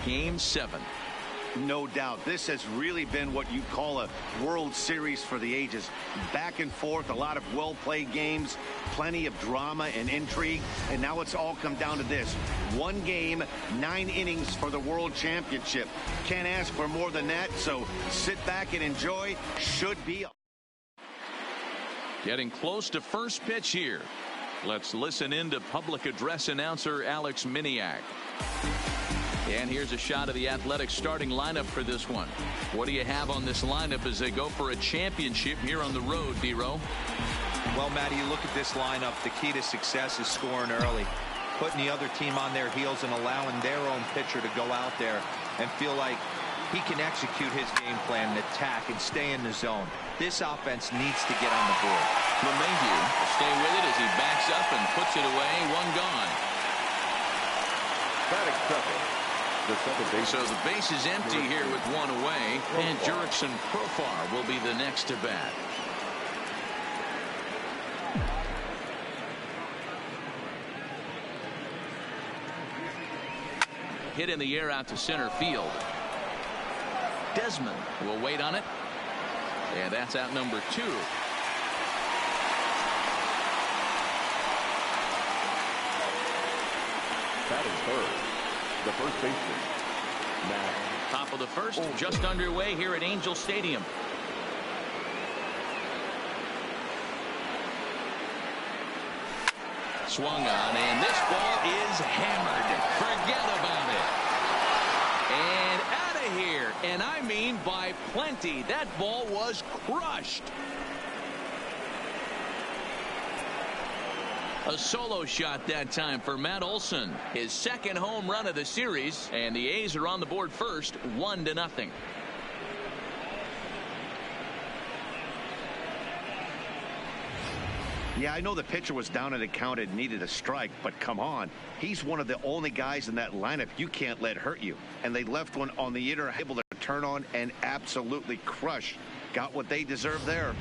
Game 7. No doubt. This has really been what you call a World Series for the ages. Back and forth, a lot of well-played games, plenty of drama and intrigue, and now it's all come down to this. One game, 9 innings for the World Championship. Can't ask for more than that, so sit back and enjoy. Should be. Getting close to first pitch here. Let's listen in to public address announcer Alex Miniak. And here's a shot of the Athletics starting lineup for this one. What do you have on this lineup as they go for a championship here on the road, D-Row? Well, Matty, you look at this lineup, the key to success is scoring early, putting the other team on their heels and allowing their own pitcher to go out there and feel like he can execute his game plan and attack and stay in the zone. This offense needs to get on the board. LeMahieu will stay with it as he backs up and puts it away. One gone. So the base is empty here with one away, and Jurickson Profar will be the next to bat. Hit in the air out to center field. Desmond will wait on it, and that's out number 2. Batting third, the first baseman, Matt. Top of the first, just underway here at Angel Stadium. Swung on, and this ball is hammered. Forget about it. And out of here, and I mean by plenty. That ball was crushed. A solo shot that time for Matt Olson. His second home run of the series, and the A's are on the board first, 1-0. Yeah, I know the pitcher was down and it counted, needed a strike, but come on. He's one of the only guys in that lineup you can't let hurt you. And they left one on the inner, able to turn on and absolutely crush. Got what they deserve there.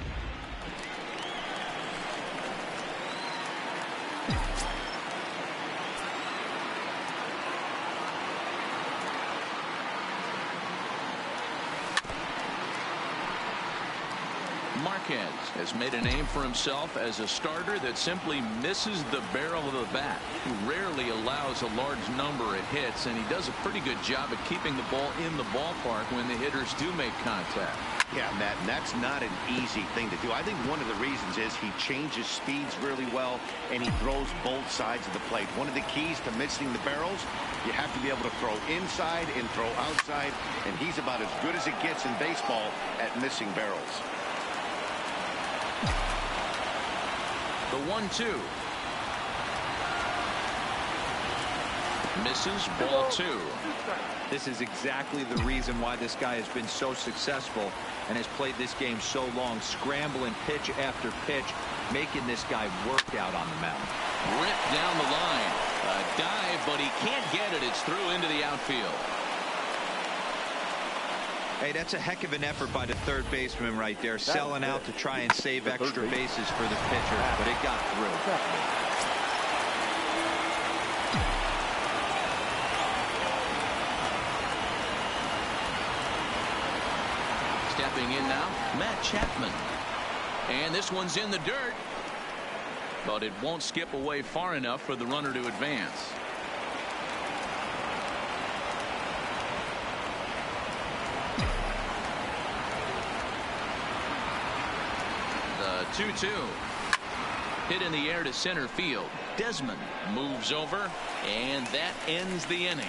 Marquez has made a name for himself as a starter that simply misses the barrel of the bat. He rarely allows a large number of hits, and he does a pretty good job of keeping the ball in the ballpark when the hitters do make contact. Yeah, Matt, and that's not an easy thing to do. I think one of the reasons is he changes speeds really well, and he throws both sides of the plate. One of the keys to missing the barrels, you have to be able to throw inside and throw outside, and he's about as good as it gets in baseball at missing barrels. The 1-2. Misses, ball 2. This is exactly the reason why this guy has been so successful and has played this game so long, scrambling pitch after pitch, making this guy work out on the mound. Ripped down the line. A dive, but he can't get it. It's through into the outfield. Hey, that's a heck of an effort by the third baseman right there, selling out to try and save extra bases for the pitcher, but it got through. Stepping in now, Matt Chapman. And this one's in the dirt, but it won't skip away far enough for the runner to advance. The 2-2. Hit in the air to center field. Desmond moves over, and that ends the inning.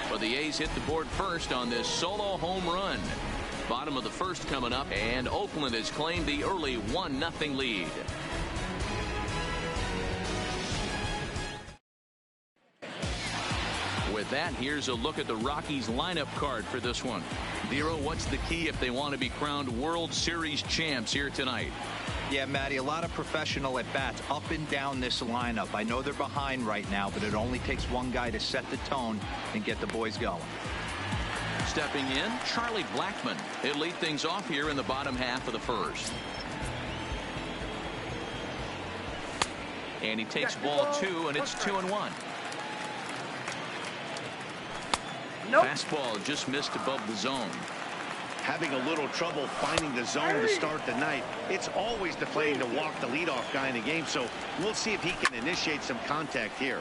But the A's hit the board first on this solo home run. Bottom of the first coming up, and Oakland has claimed the early 1-0 lead. With that, here's a look at the Rockies lineup card for this one. Vero, what's the key if they want to be crowned World Series champs here tonight? Yeah, Matty, a lot of professional at-bats up and down this lineup. I know they're behind right now, but it only takes one guy to set the tone and get the boys going. Stepping in, Charlie Blackmon. He'll lead things off here in the bottom half of the first. And he takes ball 2, and it's 2-1. Fastball just missed above the zone. Having a little trouble finding the zone to start the night. It's always deflating to walk the leadoff guy in the game, so we'll see if he can initiate some contact here.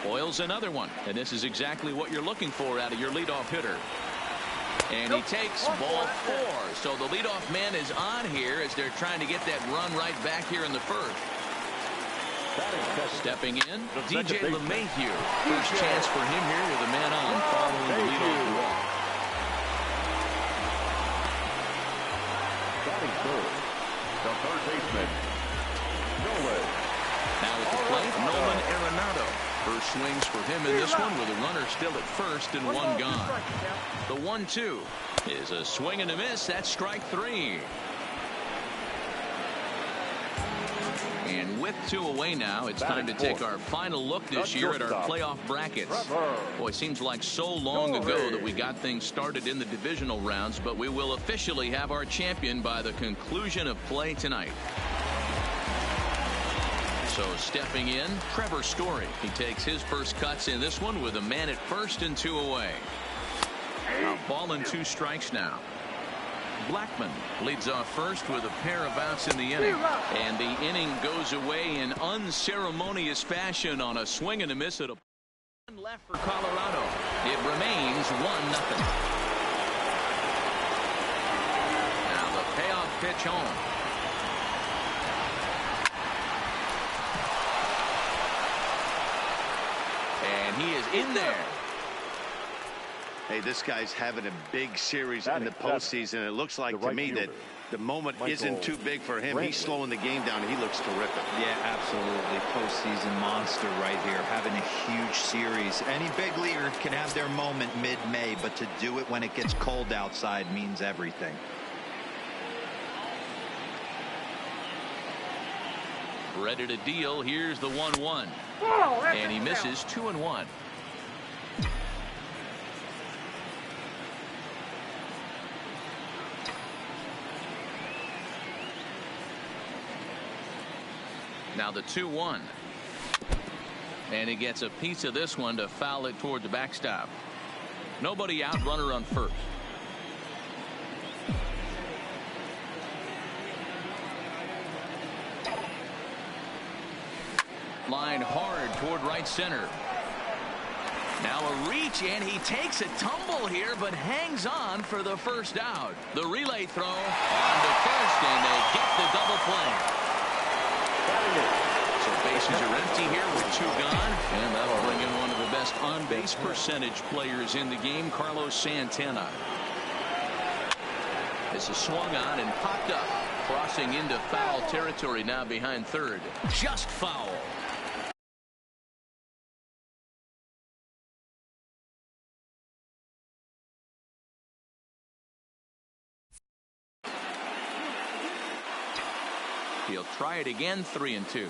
Spoils another one, and this is exactly what you're looking for out of your leadoff hitter. And he takes ball 4. So the leadoff man is on here as they're trying to get that run right back here in the first. Stepping in, DJ LeMahieu. First chance for him here with a man on following the leadoff walk. The third baseman, Nolan. Now at the plate, Nolan Arenado. First swings for him in this one with a runner still at first and one gone. The 1-2 is a swing and a miss. That's strike 3. And with 2 away now, it's time to take our final look this year at our playoff brackets. Boy, it seems like so long ago that we got things started in the divisional rounds, but we will officially have our champion by the conclusion of play tonight. So stepping in, Trevor Story. He takes his first cuts in this one with a man at first and 2 away. A ball and 2 strikes now. Blackman leads off first with a pair of outs in the inning. And the inning goes away in unceremonious fashion on a swing and a miss at a left for Colorado. It remains 1-0. Now the payoff pitch home. And he is in there. Hey, this guy's having a big series in the postseason. It looks like to me that the moment isn't too big for him. He's slowing the game down, and he looks terrific. Yeah, absolutely. Postseason monster right here, having a huge series. Any big leaguer can have their moment mid-May, but to do it when it gets cold outside means everything. Ready to deal. Here's the 1-1. And he misses 2-1. Now the 2-1. And he gets a piece of this one to foul it toward the backstop. Nobody out, runner on first. Line hard toward right center. Now a reach, and he takes a tumble here, but hangs on for the first out. The relay throw on to first, and they get the double play. So bases are empty here with 2 gone, and that'll bring in one of the best on-base percentage players in the game, Carlos Santana. This is swung on and popped up, crossing into foul territory now behind third. Just foul. He'll try it again, 3-2.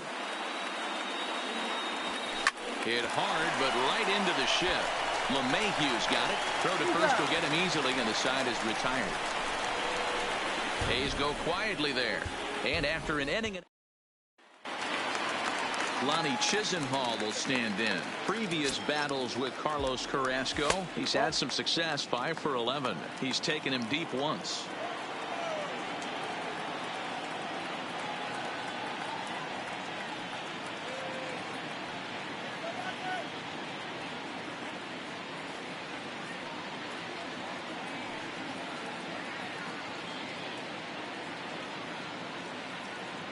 Hit hard, but right into the shift. LeMahieu's got it. Throw to first will get him easily, and the side is retired. A's go quietly there. And after an inning, Lonnie Chisenhall will stand in. Previous battles with Carlos Carrasco, he's had some success, 5 for 11. He's taken him deep once.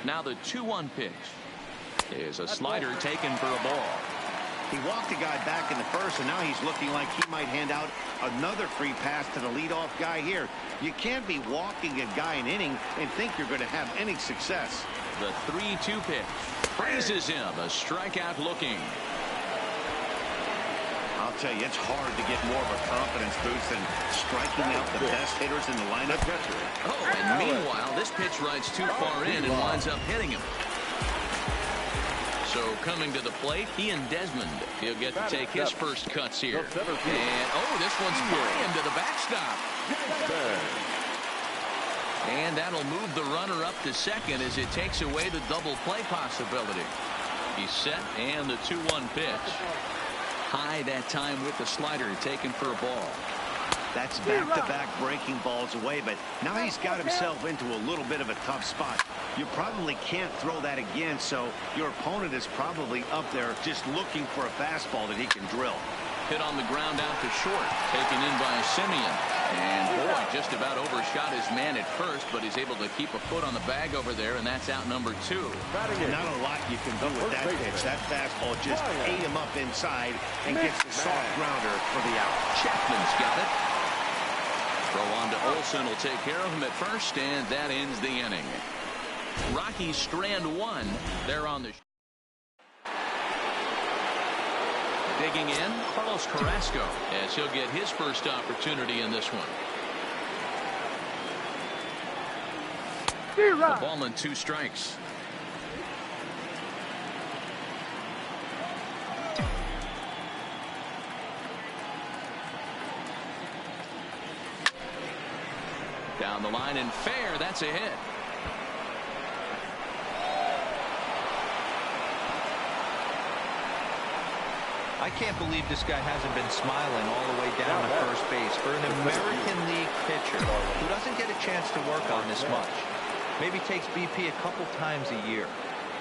Now the 2-1 pitch is a slider taken for a ball. He walked the guy back in the first, and now he's looking like he might hand out another free pass to the leadoff guy here. You can't be walking a guy an inning and think you're going to have any success. The 3-2 pitch praises him. A strikeout looking. I'll tell you, it's hard to get more of a confidence boost than striking out the best hitters in the lineup. Oh, and meanwhile, this pitch rides too far in and winds up hitting him. So coming to the plate, Ian Desmond. He'll get to take his first cuts here. And, oh, this one's flying to the backstop. And that'll move the runner up to second as it takes away the double play possibility. He's set, and the 2-1 pitch. High that time with the slider, taken for a ball. That's back-to-back breaking balls away, but now he's got himself into a little bit of a tough spot. You probably can't throw that again, so your opponent is probably up there just looking for a fastball that he can drill. Hit on the ground out to short, taken in by Simeon. And boy, just about overshot his man at first, but he's able to keep a foot on the bag over there, and that's out number 2. Not a lot you can do with that pitch. That fastball just ate him up inside and gets the soft grounder for the out. Chapman's got it. Throw on to Olsen will take care of him at first, and that ends the inning. Rockies strand 1. They're on the digging in, Carlos Carrasco, as he'll get his first opportunity in this one. A ball and 2 strikes. Down the line and fair. That's a hit. I can't believe this guy hasn't been smiling all the way down to first base. For an American League pitcher who doesn't get a chance to work on this much, maybe takes BP a couple times a year.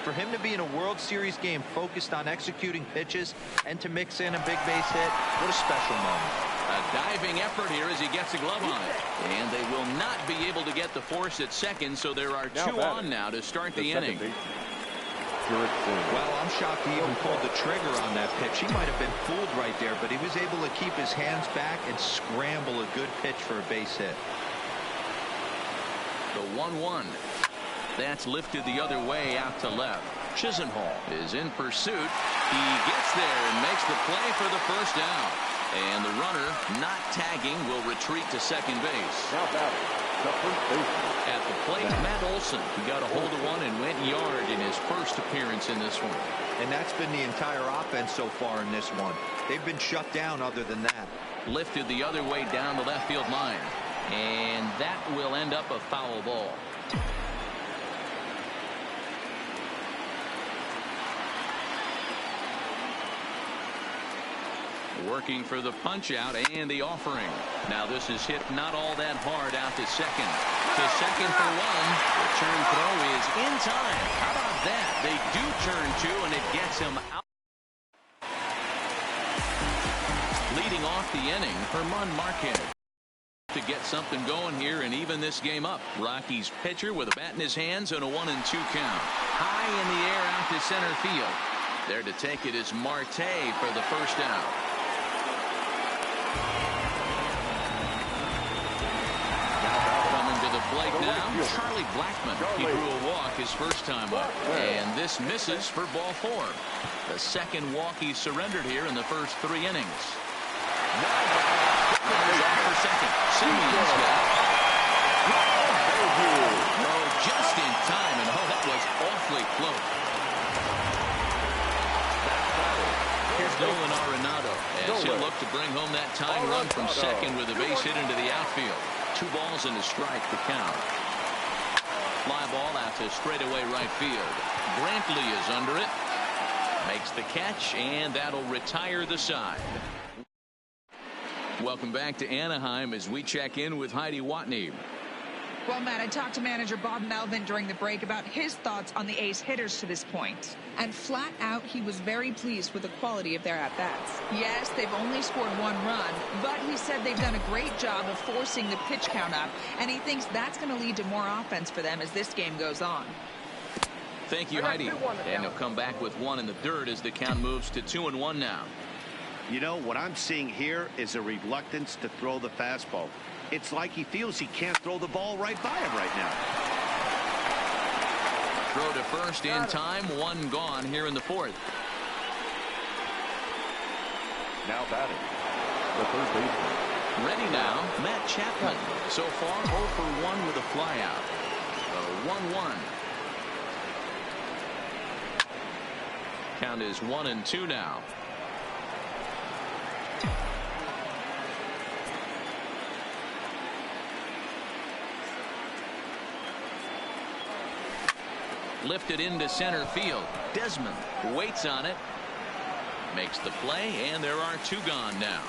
For him to be in a World Series game focused on executing pitches and to mix in a big base hit, what a special moment. A diving effort here as he gets a glove on it. And they will not be able to get the force at second, so there are 2 on now to start the inning. Well, I'm shocked he even pulled the trigger on that pitch. He might have been fooled right there, but he was able to keep his hands back and scramble a good pitch for a base hit. The 1-1. That's lifted the other way out to left. Chisenhall is in pursuit. He gets there and makes the play for the first down. And the runner, not tagging, will retreat to second base. Now batting, the first baseman. At the plate, Matt Olson. He got a hold of one and went yard in his first appearance in this one. And that's been the entire offense so far in this one. They've been shut down other than that. Lifted the other way down the left field line. And that will end up a foul ball. Working for the punch out and the offering. Now this is hit not all that hard out to second. To second for 1. The turn throw is in time. How about that? They do turn 2 and it gets him out. Leading off the inning, Herman Marquez to get something going here and even this game up. Rockies pitcher with a bat in his hands and a 1-2 count. High in the air out to center field. There to take it is Marte for the first out. Coming to the plate now, Charlie Blackmon. He drew a walk his first time up. And this misses for ball 4. The second walk he surrendered here in the first 3 innings. Runners off for second. Simeon's got it. Oh, just in time, and oh, that was awfully close. Here's Nolan Arenado as he'll look to bring home that tying run from second with a base hit into the outfield. 2 balls and a strike to count. Fly ball out to straightaway right field. Brantley is under it. Makes the catch, and that'll retire the side. Welcome back to Anaheim as we check in with Heidi Watney. Well, Matt, I talked to manager Bob Melvin during the break about his thoughts on the A's hitters to this point. And flat out, he was very pleased with the quality of their at-bats. Yes, they've only scored 1 run, but he said they've done a great job of forcing the pitch count up, and he thinks that's going to lead to more offense for them as this game goes on. Thank you, Heidi. And he'll come back with 1 in the dirt as the count moves to 2-1 now. You know, what I'm seeing here is a reluctance to throw the fastball. It's like he feels he can't throw the ball right by him right now. Throw to first in time. 1 gone here in the 4th. Now batting, the third baseman. Ready now, Matt Chapman. So far, 0 for 1 with a flyout. So 1-1. Count is 1-2 now. Lifted into center field. Desmond waits on it. makes the play, and there are 2 gone now.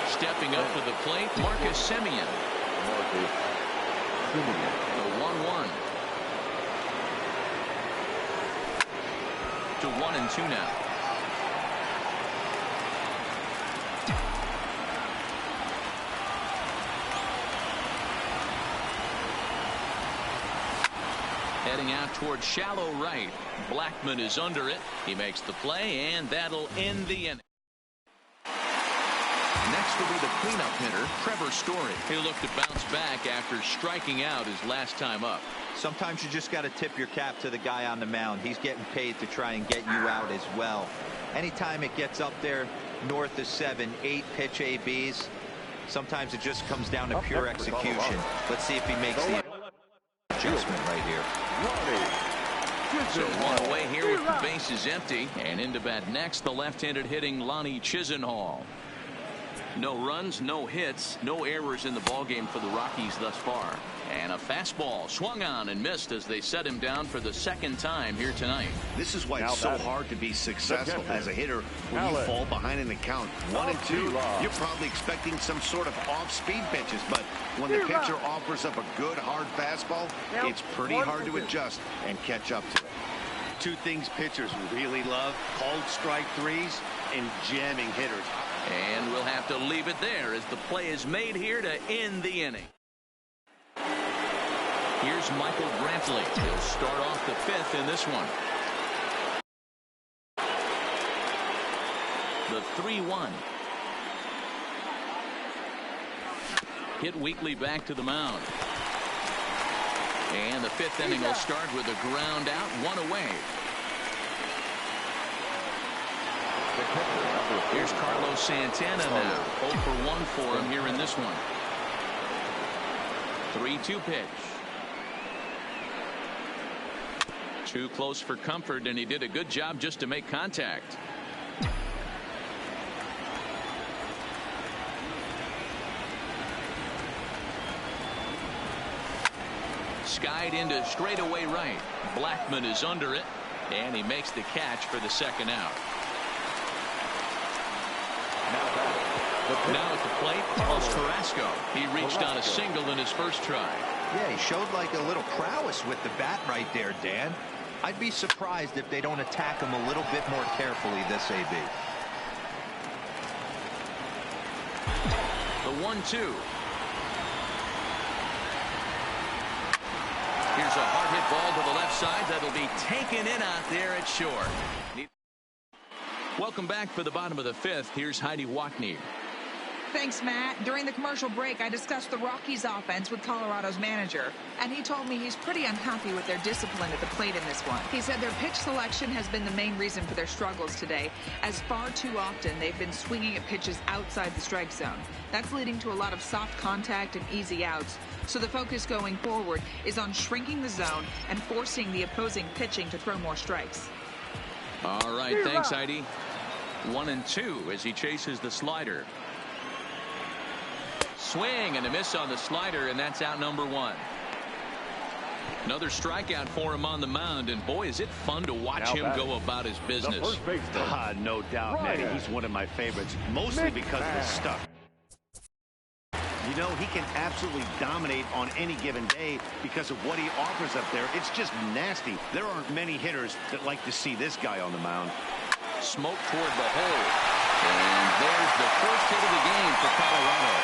Stepping up to the plate, Marcus Semien. The 1-1. To 1-2 now. Heading out toward shallow right. Blackman is under it. He makes the play, and that'll end the inning. Next will be the cleanup hitter, Trevor Story. He'll look to bounce back after striking out his last time up. Sometimes you just got to tip your cap to the guy on the mound. He's getting paid to try and get you out as well. Anytime it gets up there north of 7, 8 pitch ABs, sometimes it just comes down to pure execution. Let's see if he makes the adjustment right here. So 1 away here with the bases empty, and into bat next, the left-handed hitting Lonnie Chisenhall. No runs, no hits, no errors in the ballgame for the Rockies thus far. And a fastball swung on and missed as they set him down for the 2nd time here tonight. This is why it's so hard to be successful as a hitter when you fall behind in the count. 1-2, you're probably expecting some sort of off-speed pitches, but when the pitcher offers up a good hard fastball, it's pretty hard to adjust and catch up to it. 2 things pitchers really love: called strike threes and jamming hitters. And we'll have to leave it there as the play is made here to end the inning. Here's Michael Brantley. He'll start off the 5th in this one. The 3-1. Hit weakly back to the mound. And the 5th inning will start with a ground out, 1 away. Here's Carlos Santana now. 0 for 1 for him here in this one. 3-2 pitch. Too close for comfort, and he did a good job just to make contact. Skied into straightaway right. Blackman is under it, and he makes the catch for the 2nd out. Now at the plate, Carlos Carrasco. He reached on a single in his first try. Yeah, he showed like a little prowess with the bat right there, Dan. I'd be surprised if they don't attack him a little bit more carefully this AB. The 1-2. Here's a hard hit ball to the left side that'll be taken in out there at short. Welcome back for the bottom of the 5th. Here's Heidi Watney. Thanks, Matt. During the commercial break, I discussed the Rockies' offense with Colorado's manager, and he told me he's pretty unhappy with their discipline at the plate in this one. He said their pitch selection has been the main reason for their struggles today, as far too often they've been swinging at pitches outside the strike zone. That's leading to a lot of soft contact and easy outs, so the focus going forward is on shrinking the zone and forcing the opposing pitching to throw more strikes. All right, thanks, Heidi. 1-2 as he chases the slider. Swing and a miss on the slider, and that's out number 1. Another strikeout for him on the mound, and boy, is it fun to watch him go about his business. No doubt, Matty. He's one of my favorites, mostly because of his stuff. You know, he can absolutely dominate on any given day because of what he offers up there. It's just nasty. There aren't many hitters that like to see this guy on the mound. Smoke toward the hole. And there's the first hit of the game for Colorado.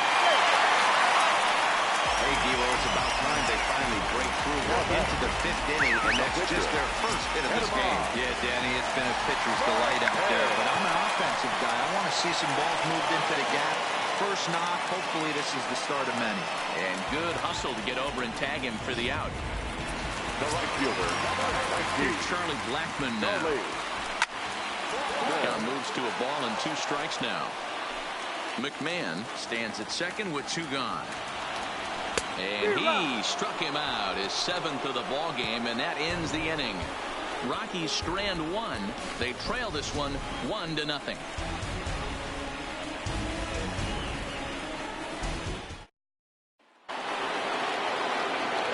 Hey, D'Lo, it's about time they finally break through. We're into the 5th inning, and that's just their first hit of this game. Yeah, Danny, it's been a pitcher's delight out there, but I'm an offensive guy. I want to see some balls moved into the gap. First knock. Hopefully this is the start of many. And good hustle to get over and tag him for the out. The right fielder. Here's Charlie Blackman now. Count moves to a ball and 2 strikes now. McMahon stands at second with 2 gone. And he struck him out, his 7th of the ball game, and that ends the inning. Rockies strand 1. They trail this one 1-0.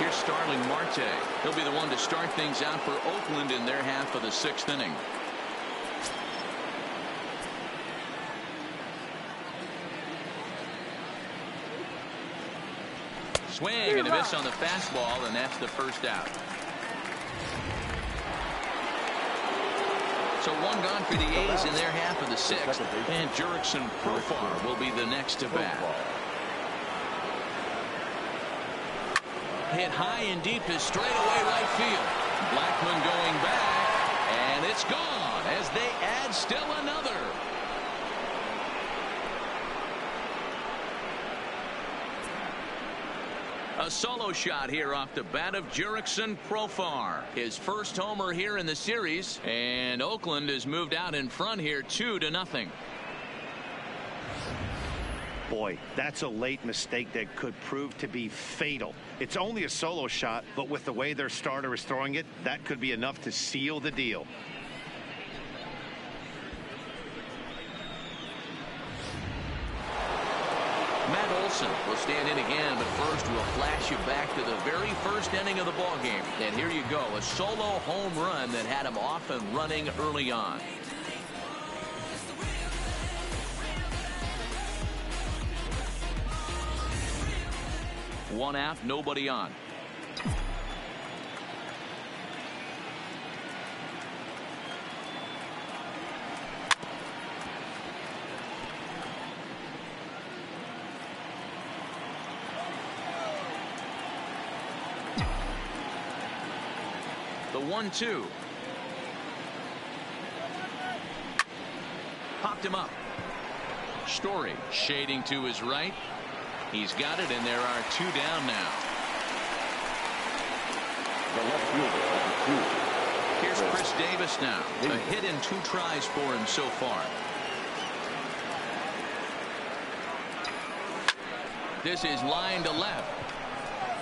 Here's Starling Marte. He'll be the one to start things out for Oakland in their half of the 6th inning. Swing and a miss on the fastball, and that's the first out. So one gone for the A's in their half of the 6th, and Jurickson Profar will be the next to bat. Hit high and deep to straightaway right field. Blackman going back, and it's gone as they add still another. A solo shot here off the bat of Jurickson Profar. His first homer here in the series, and Oakland has moved out in front here 2-0. Boy, that's a late mistake that could prove to be fatal. It's only a solo shot, but with the way their starter is throwing it, that could be enough to seal the deal. Matt Olson will stand in again, but first we'll flash you back to the very first inning of the ballgame. And here you go, a solo home run that had him off and running early on. One out, nobody on. The 1-2. Popped him up. Story shading to his right. He's got it, and there are 2 down now. The left fielder, Here's Chris Davis now. A hit in 2 tries for him so far. This is line to left.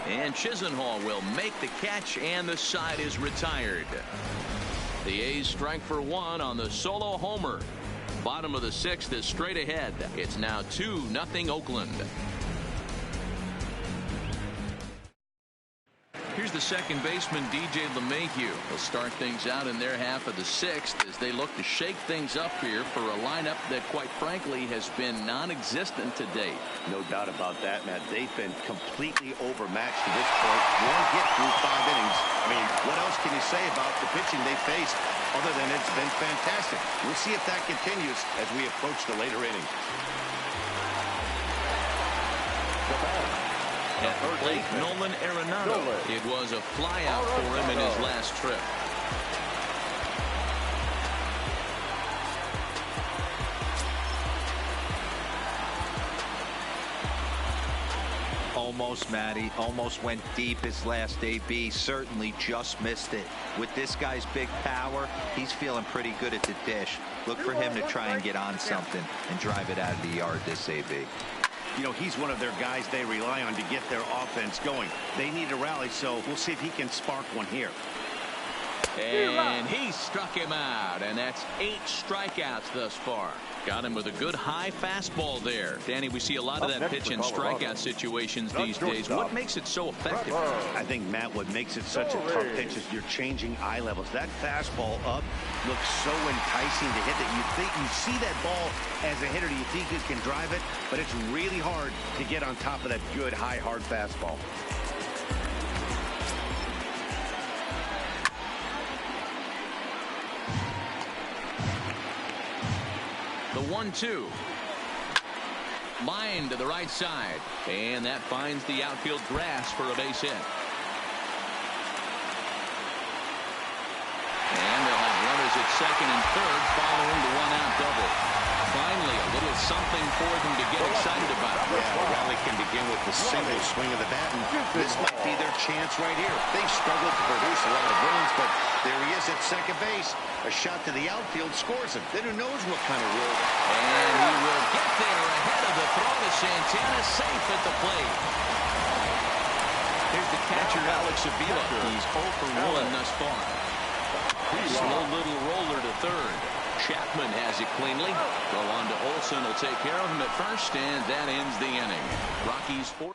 And Chisenhall will make the catch, and the side is retired. The A's strike for 1 on the solo homer. Bottom of the 6th is straight ahead. It's now 2-0 Oakland. Here's the second baseman, DJ LeMahieu. They'll start things out in their half of the 6th as they look to shake things up here for a lineup that, quite frankly, has been non-existent to date. No doubt about that, Matt. They've been completely overmatched to this point. 1 hit through 5 innings. I mean, what else can you say about the pitching they faced other than it's been fantastic? We'll see if that continues as we approach the later innings. At the plate, Nolan Arenado. It was a flyout for him in his last trip. Almost, Matty. Almost went deep his last AB. Certainly just missed it. With this guy's big power, he's feeling pretty good at the dish. Look for him to try and get on something and drive it out of the yard this AB. You know, he's one of their guys they rely on to get their offense going. They need a rally, so we'll see if he can spark one here. And he struck him out, and that's 8 strikeouts thus far. Got him with a good high fastball there. Danny, we see a lot of that pitch in strikeout situations these days. What makes it so effective? I think, Matt, what makes it such a tough pitch is you're changing eye levels. That fastball up looks so enticing to hit that you think you see that ball as a hitter. Do you think you can drive it? But it's really hard to get on top of that good, high, hard fastball. The 1-2. Line to the right side. And that finds the outfield grass for a base hit. And they'll have runners at second and third following the 1-out double. Finally, a little something for them to get excited about. Yeah, the rally can begin with the single swing of the bat, and this might be their chance right here. They've struggled to produce a lot of runs, but there he is at second base. A shot to the outfield scores him. Then who knows what kind of roll. And he will get there ahead of the throw to Santana, safe at the plate. Here's the catcher, Alex Avila. He's 0 for 1 thus far. Slow little roller to third. Chapman has it cleanly. Go on to Olson. Will take care of him at first, and that ends the inning. Rockies 4.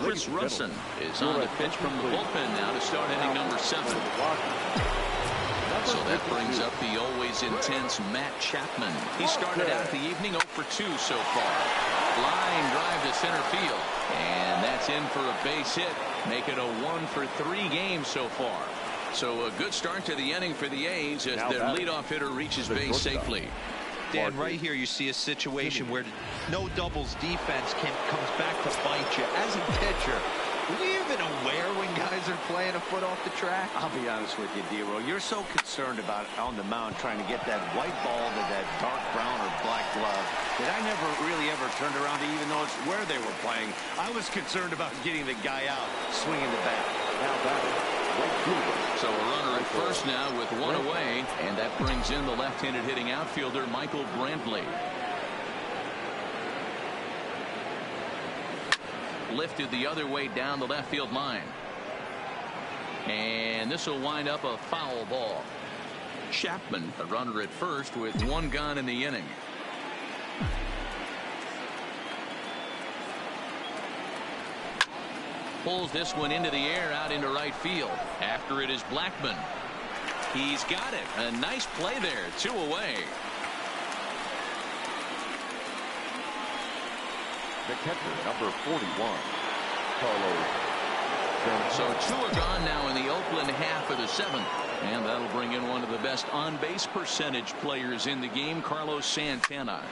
Chris Russin is on the pitch from the bullpen now to start inning number 7. So that brings up the always intense Matt Chapman. He started out the evening 0 for 2 so far. Line drive to center field. And that's in for a base hit. Make it a 1 for 3 game so far. So a good start to the inning for the A's as their leadoff hitter reaches base safely. Dan, right here you see a situation where no doubles defense comes back to bite you. As a pitcher, are you even aware when guys are playing a foot off the track? I'll be honest with you, D-Roll. You're so concerned about on the mound trying to get that white ball to that dark brown or black glove that I never really ever turned around to even notice where they were playing. I was concerned about getting the guy out, swinging the bat. Now batting, right fielder. So a runner at first now with 1 away, and that brings in the left-handed hitting outfielder Michael Brantley. Lifted the other way down the left field line. And this will wind up a foul ball. Chapman, a runner at first with 1 gone in the inning. Pulls this one into the air out into right field. After it is Blackman. He's got it. A nice play there. 2 away. The catcher, number 41, Carlos. So 2 are gone now in the Oakland half of the 7th. And that'll bring in one of the best on-base percentage players in the game, Carlos Santana.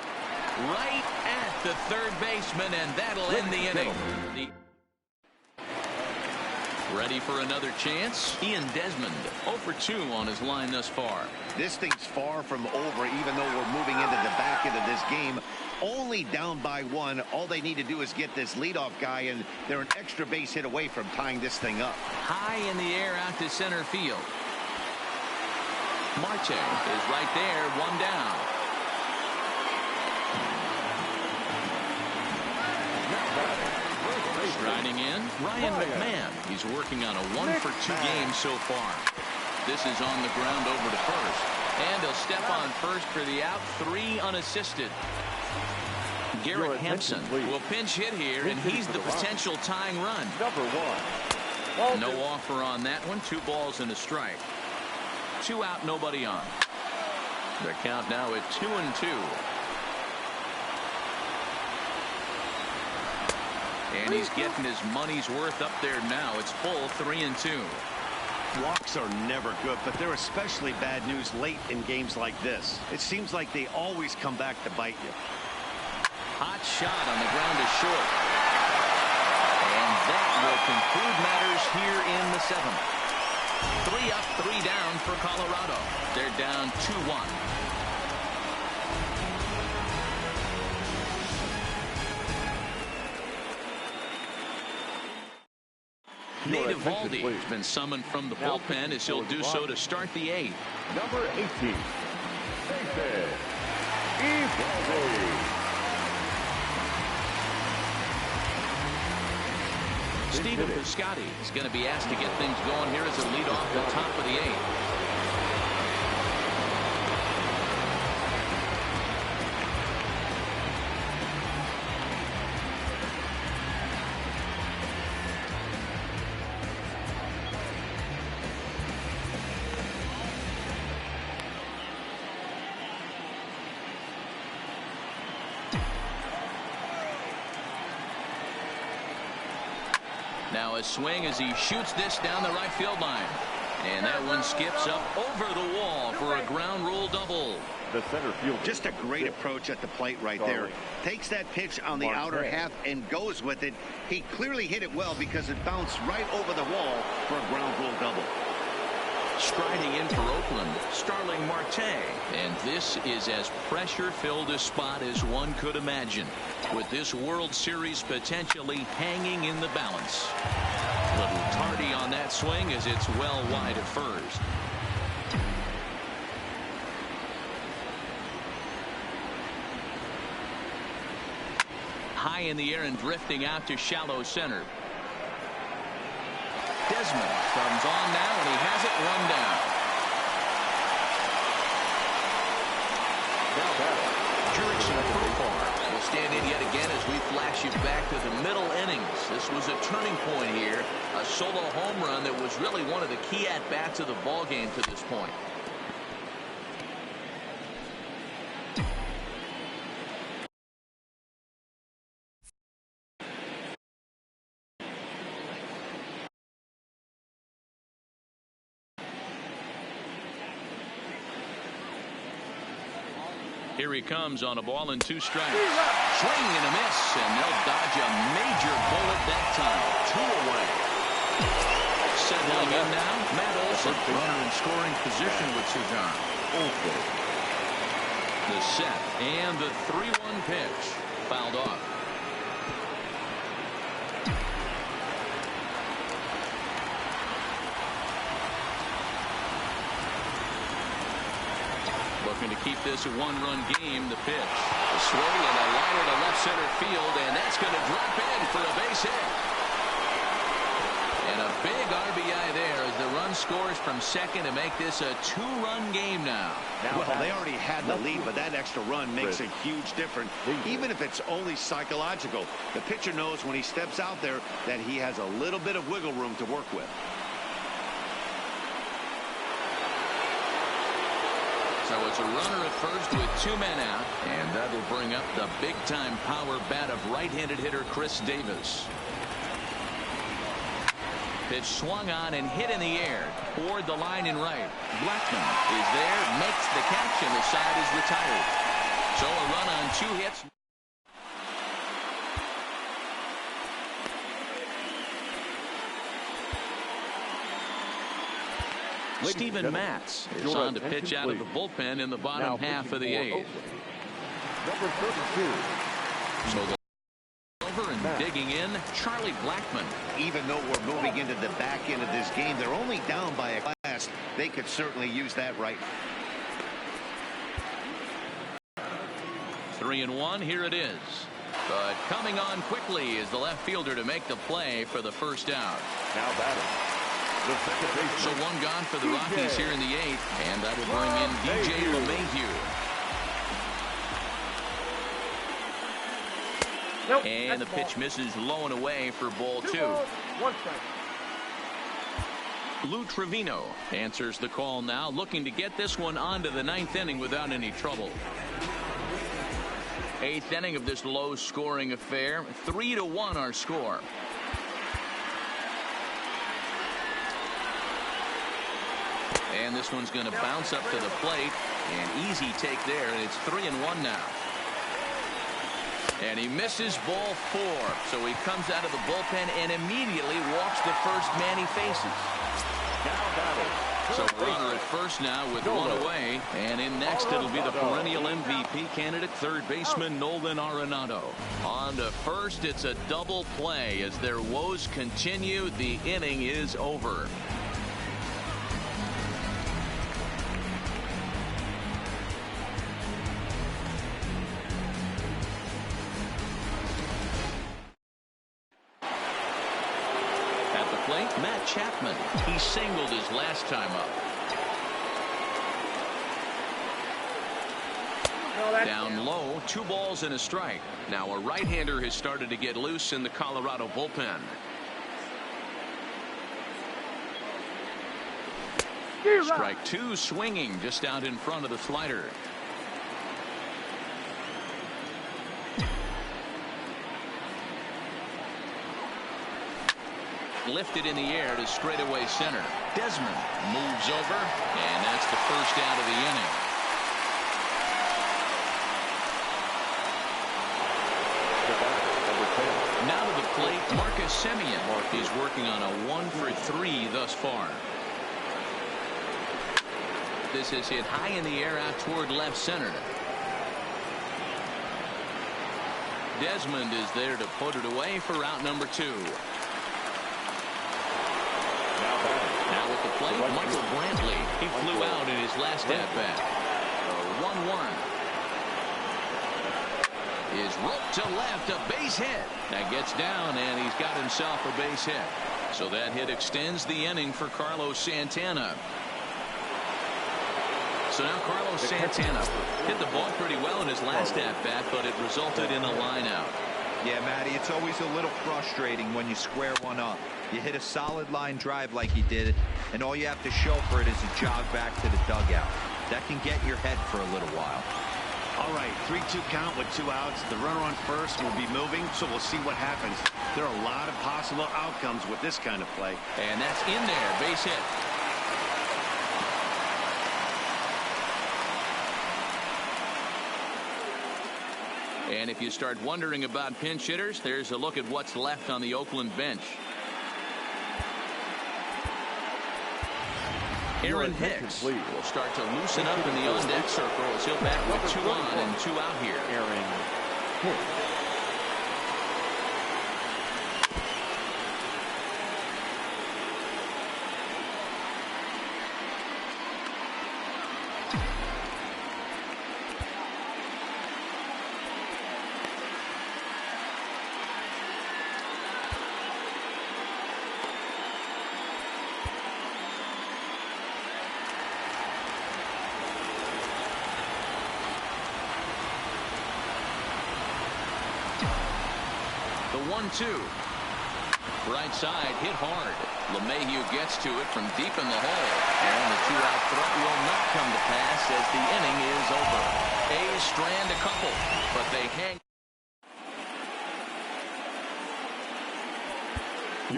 Right at the third baseman, and that'll end the inning. Ready for another chance? Ian Desmond, 0 for 2 on his line thus far. This thing's far from over, even though we're moving into the back end of this game. Only down by 1. All they need to do is get this leadoff guy, and they're an extra base hit away from tying this thing up. High in the air out to center field. Marte is right there, 1 down. Striding in, Ryan McMahon. He's working on a 1 for 2 game so far. This is on the ground over to first. And he'll step on first for the out. 3 unassisted. Garrett Hampson will pinch hit here, and he's the potential tying run. Number 1. No offer on that one. 2 balls and a strike. 2 out, nobody on. The count now at 2-2. And he's getting his money's worth up there now. It's full 3-2. Walks are never good, but they're especially bad news late in games like this. It seems like they always come back to bite you. Hot shot on the ground to short. And that will conclude matters here in the 7th. 3 up, 3 down for Colorado. They're down 2-1. Nate Eovaldi has been summoned from the bullpen as he'll do so to start the 8th. Number 18, David Eovaldi. Stephen Piscotty is going to be asked to get things going here as a leadoff the top of the 8th. Now a swing as he shoots this down the right field line. And that one skips up over the wall for a ground rule double. The center fielder. Just a great approach at the plate right there. Takes that pitch on the outer half and goes with it. He clearly hit it well because it bounced right over the wall for a ground rule double. Striding in for Oakland, Starling Marte. And this is as pressure-filled a spot as one could imagine, with this World Series potentially hanging in the balance. Little tardy on that swing as it's well wide at first. High in the air and drifting out to shallow center. Desmond comes on now, and he has it 1 down. Jurickson Profar will stand in yet again as we flash you back to the middle innings. This was a turning point here. A solo home run that was really one of the key at-bats of the ball game to this point. Here he comes on a ball and 2 strikes. Swing and a miss, and they'll dodge a major bullet that time. 2 away. Settling in now, Matt Olson, runner in scoring position with Sir John. The set and the 3-1 pitch fouled off. Looking to keep this a 1-run game. The pitch, a swing and a liner to left center field, and that's going to drop in for a base hit. And a big RBI there as the run scores from second to make this a 2-run game now. Well, they already had the lead, but that extra run makes a huge difference, even if it's only psychological. The pitcher knows when he steps out there that he has a little bit of wiggle room to work with. So it's a runner at first with 2 men out, and that'll bring up the big-time power bat of right-handed hitter Chris Davis. Pitch swung on and hit in the air toward the line in right. Blackman is there, makes the catch, and the side is retired. So a run on 2 hits. Steven Matz is on to pitch out of the bullpen in the bottom half of the 8th. Number 32. So the over and digging in, Charlie Blackman. Even though we're moving into the back end of this game, they're only down by a class. They could certainly use that right. 3-1, here it is. But coming on quickly is the left fielder to make the play for the first out. Now batting. So 1 gone for the Rockies here in the 8th, and that will bring in DJ LeMahieu. Nope, and the pitch misses low and away for ball 2. 1 strike. Lou Trevino answers the call now, looking to get this one onto the 9th inning without any trouble. 8th inning of this low-scoring affair. 3-1 our score. And this one's going to bounce up to the plate. An easy take there, and it's 3-1 now. And he misses ball 4. So he comes out of the bullpen and immediately walks the first man he faces. So runner at first now with 1 away. And in next it'll be the perennial MVP candidate, third baseman Nolan Arenado. On to first, it's a double play as their woes continue. The inning is over. Matt Chapman, he singled his last time up. Down low, 2 balls and a strike. Now a right-hander has started to get loose in the Colorado bullpen. Strike 2 swinging just out in front of the slider. Lifted in the air to straightaway center. Desmond moves over, and that's the first out of the inning. Now to the plate, Marcus Semien is working on a 1 for 3 thus far. This is hit high in the air out toward left center. Desmond is there to put it away for out number 2. Now at the plate, Michael Brantley. He flew out in his last at-bat. 1-1. Is roped to left, a base hit. That gets down, and he's got himself a base hit. So that hit extends the inning for Carlos Santana. So now Carlos Santana hit the ball pretty well in his last at-bat, but it resulted in a line-out. Yeah, Matty, it's always a little frustrating when you square one up. You hit a solid line drive like he did, and all you have to show for it is a jog back to the dugout. That can get in your head for a little while. All right, 3-2 count with 2 outs. The runner on first will be moving, so we'll see what happens. There are a lot of possible outcomes with this kind of play. And that's in there, base hit. And if you start wondering about pinch hitters, there's a look at what's left on the Oakland bench. Aaron Hicks will start to loosen up in the on-deck circle as he'll bat with 2 on and 2 out here. Aaron Hicks. The 1-2. Right side hit hard. LeMahieu gets to it from deep in the hole. And the 2-out threat will not come to pass as the inning is over. A's strand a couple, but they hang.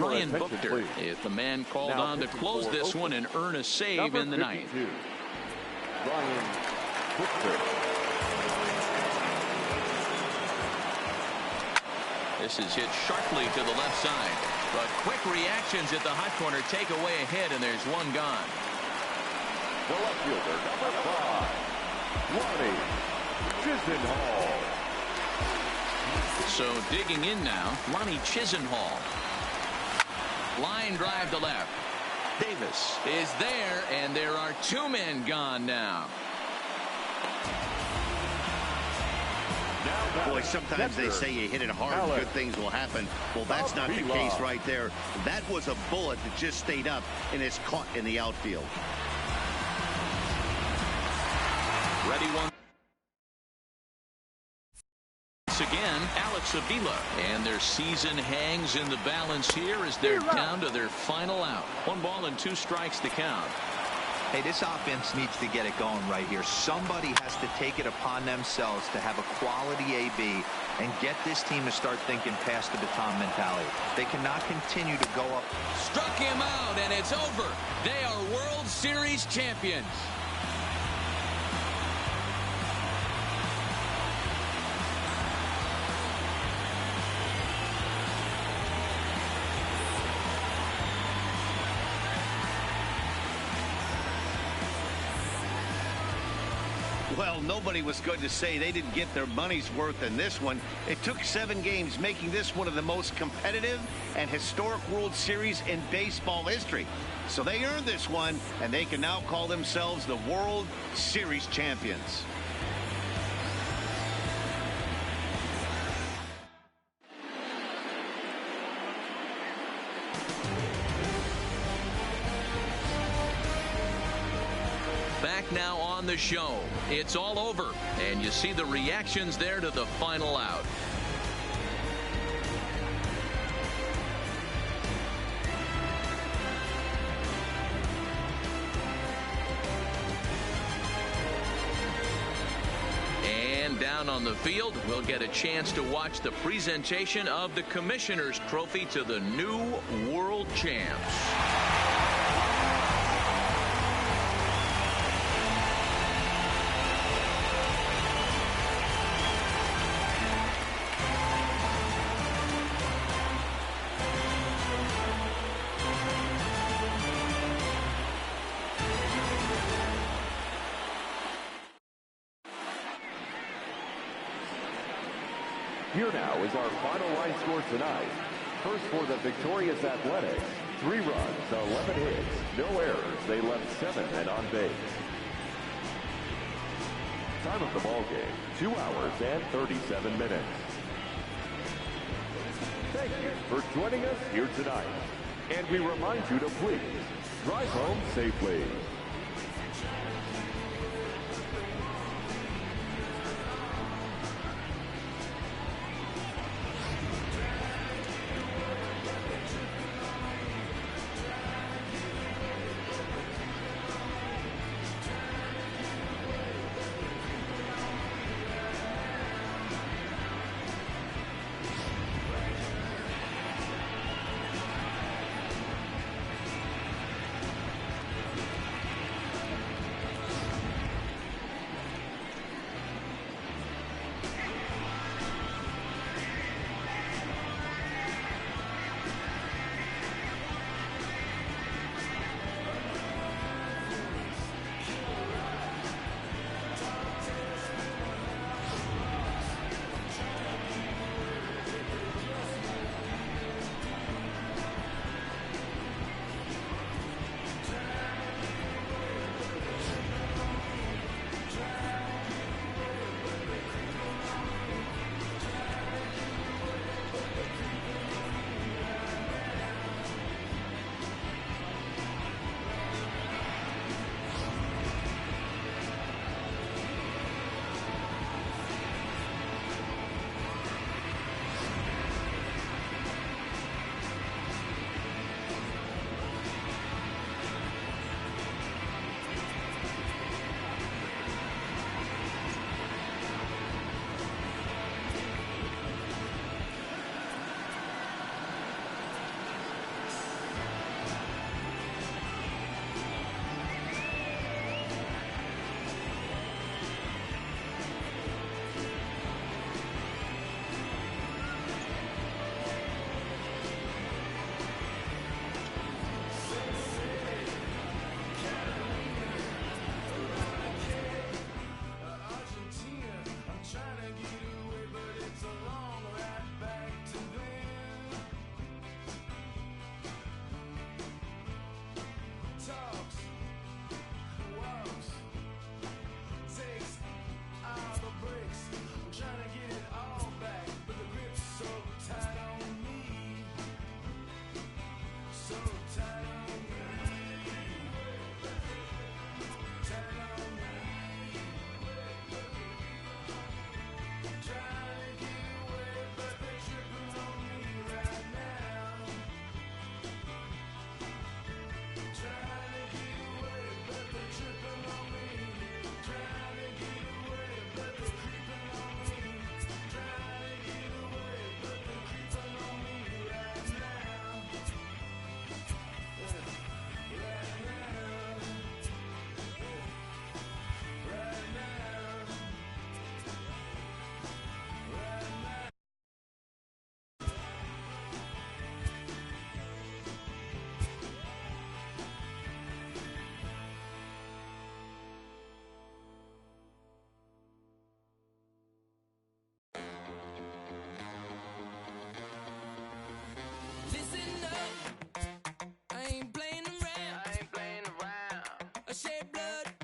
Ryan Buchter is the man called on to close this one and earn a save in the ninth. Ryan Buchter. This is hit sharply to the left side, but quick reactions at the hot corner take away a hit, and there's one gone. The left fielder, number 5, Lonnie Chisenhall. So digging in now, Lonnie Chisenhall. Line drive to left. Davis is there, and there are 2 men gone now. Boy, sometimes they say you hit it hard, good things will happen. Well, that's not the case right there. That was a bullet that just stayed up and is caught in the outfield. Ready one. Once again, Alex Avila. And their season hangs in the balance here as they're down to their final out. 1 ball and 2 strikes to count. Hey, this offense needs to get it going right here. Somebody has to take it upon themselves to have a quality AB and get this team to start thinking past the baton mentality. They cannot continue to go up. Struck him out, and it's over. They are World Series champions. Well, nobody was going to say they didn't get their money's worth in this one. It took 7 games, making this one of the most competitive and historic World Series in baseball history. So they earned this one, and they can now call themselves the World Series champions. Back now on the show. It's all over, and you see the reactions there to the final out. And down on the field, we'll get a chance to watch the presentation of the Commissioner's Trophy to the new world champs. Here now is our final line score tonight. First for the victorious Athletics, 3 runs, 11 hits, no errors. They left 7 men on base. Time of the ball game, 2 hours and 37 minutes. Thank you for joining us here tonight. And we remind you to please drive home safely.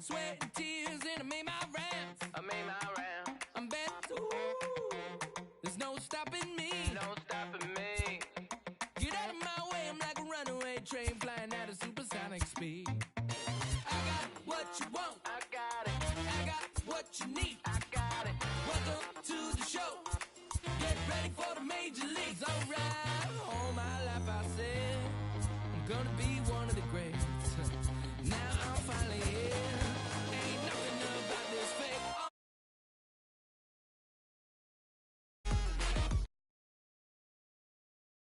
sweat and tears, and I made my rounds. I'm bent, ooh, there's no stopping me. Get out of my way, I'm like a runaway train flying at a supersonic speed. I got what you want, I got what you need, welcome to the show. Get ready for the major leagues, alright. All my life I said I'm gonna be one of the greats. Now I'm finally